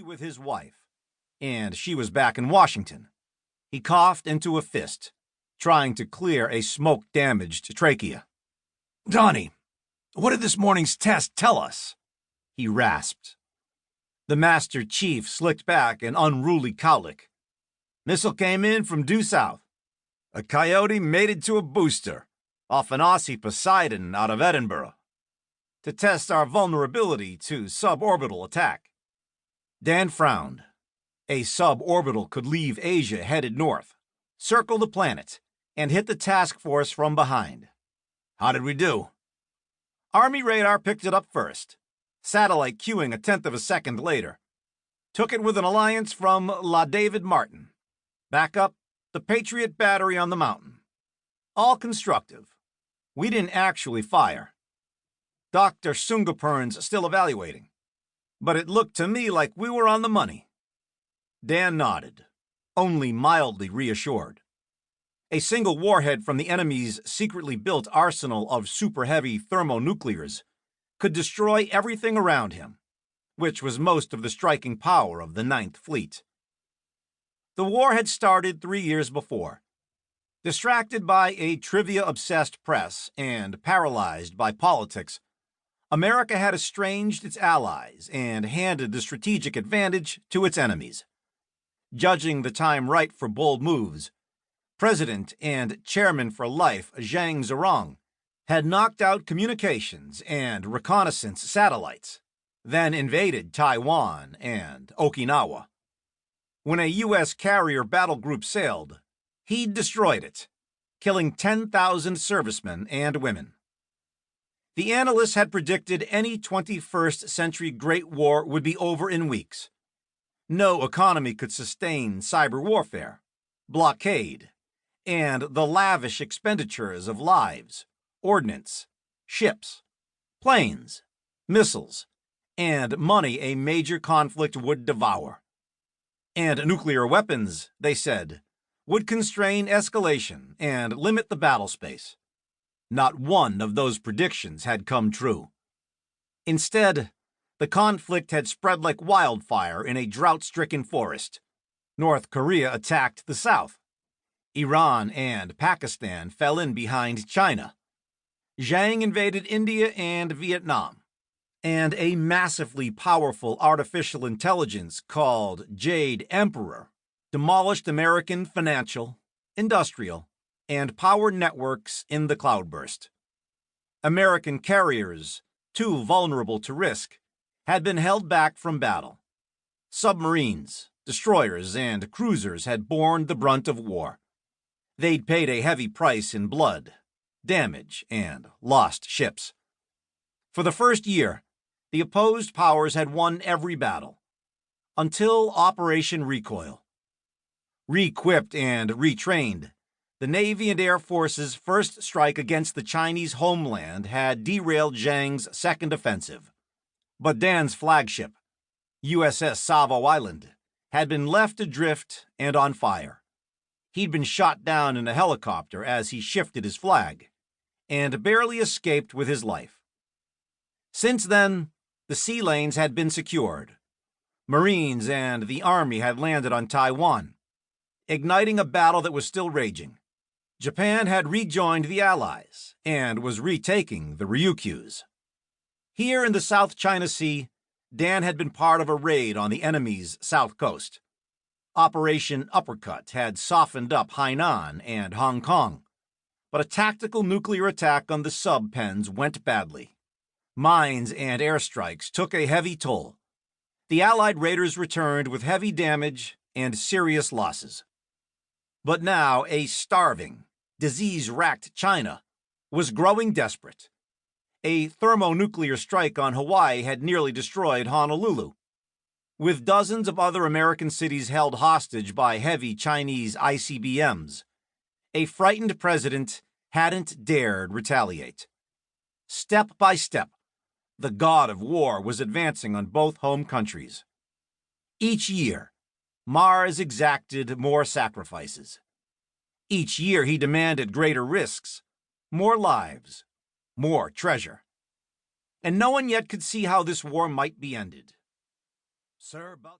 only with his wife, and she was back in Washington. He coughed into a fist, trying to clear a smoke-damaged trachea. "Donnie, what did this morning's test tell us?" he rasped. The Master Chief slicked back an unruly cowlick. "Missile came in from due south. A coyote mated to a booster off an Aussie Poseidon out of Edinburgh to test our vulnerability to suborbital attack." Dan frowned. A suborbital could leave Asia headed north, circle the planet, and hit the task force from behind. "How did we do?" "Army radar picked it up first. Satellite cueing a tenth of a second later. Took it with an alliance from La David Martin. Backup, the Patriot battery on the mountain. All constructive. We didn't actually fire. Dr. Sungapurn's still evaluating. But it looked to me like we were on the money." Dan nodded, only mildly reassured. A single warhead from the enemy's secretly built arsenal of super-heavy thermonuclears could destroy everything around him, which was most of the striking power of the Ninth Fleet. The war had started 3 years before. Distracted by a trivia-obsessed press and paralyzed by politics, America had estranged its allies and handed the strategic advantage to its enemies. Judging the time right for bold moves, President and Chairman for life Zhang Zhurong had knocked out communications and reconnaissance satellites, then invaded Taiwan and Okinawa. When a U.S. carrier battle group sailed, he'd destroyed it, killing 10,000 servicemen and women. The analysts had predicted any 21st century Great War would be over in weeks. No economy could sustain cyber warfare, blockade, and the lavish expenditures of lives, ordnance, ships, planes, missiles, and money a major conflict would devour. And nuclear weapons, they said, would constrain escalation and limit the battle space. Not one of those predictions had come true. Instead, the conflict had spread like wildfire in a drought-stricken forest. North Korea attacked the south. Iran and Pakistan fell in behind China. Zhang invaded India and Vietnam. And a massively powerful artificial intelligence called Jade Emperor demolished American financial, industrial, and power networks in the cloudburst. American carriers, too vulnerable to risk, had been held back from battle. Submarines, destroyers, and cruisers had borne the brunt of war. They'd paid a heavy price in blood, damage, and lost ships. For the first year, the opposed powers had won every battle, until Operation Recoil. Re-equipped and retrained, the Navy and Air Force's first strike against the Chinese homeland had derailed Zhang's second offensive. But Dan's flagship, USS Savo Island, had been left adrift and on fire. He'd been shot down in a helicopter as he shifted his flag, and barely escaped with his life. Since then, the sea lanes had been secured. Marines and the Army had landed on Taiwan, igniting a battle that was still raging. Japan had rejoined the Allies and was retaking the Ryukyus. Here in the South China Sea, Dan had been part of a raid on the enemy's south coast. Operation Uppercut had softened up Hainan and Hong Kong, but a tactical nuclear attack on the sub-pens went badly. Mines and airstrikes took a heavy toll. The Allied raiders returned with heavy damage and serious losses. But now a starving, disease-racked China was growing desperate. A thermonuclear strike on Hawaii had nearly destroyed Honolulu. With dozens of other American cities held hostage by heavy Chinese ICBMs, a frightened president hadn't dared retaliate. Step by step, the god of war was advancing on both home countries. Each year, Mars exacted more sacrifices. Each year he demanded greater risks, more lives, more treasure. And no one yet could see how this war might be ended. Sir, about